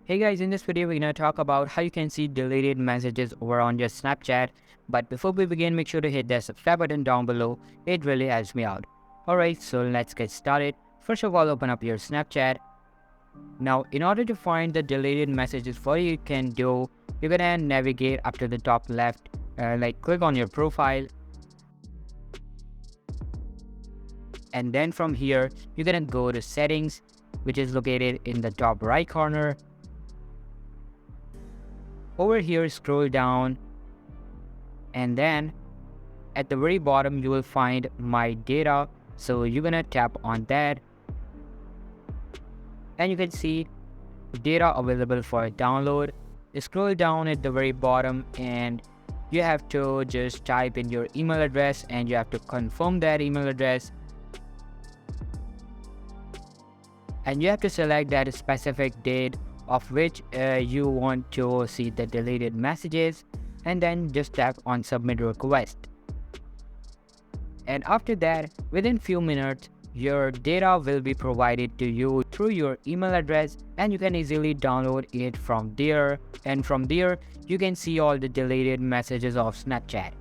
Hey guys, in this video we're gonna talk about how you can see deleted messages over on your Snapchat. But before we begin, make sure to hit that subscribe button down below. It really helps me out. Alright, so let's get started. First of all, open up your Snapchat. Now, in order to find the deleted messages, what you can do, you're gonna navigate up to the top left, click on your profile. And then from here, you're gonna go to settings, which is located in the top right corner. Over here, scroll down, and then at the very bottom you will find my data, so you're gonna tap on that and you can see data available for download. Scroll down at the very bottom and you have to just type in your email address and you have to confirm that email address, and you have to select that specific date of which you want to see the deleted messages, and then just tap on submit request. And after that, within few minutes, your data will be provided to you through your email address and you can easily download it from there, and from there you can see all the deleted messages of Snapchat.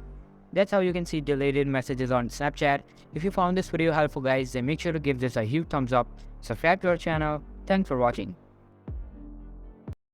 That's how you can see deleted messages on Snapchat. If you found this video helpful guys, then make sure to give this a huge thumbs up, subscribe to our channel. Thanks for watching.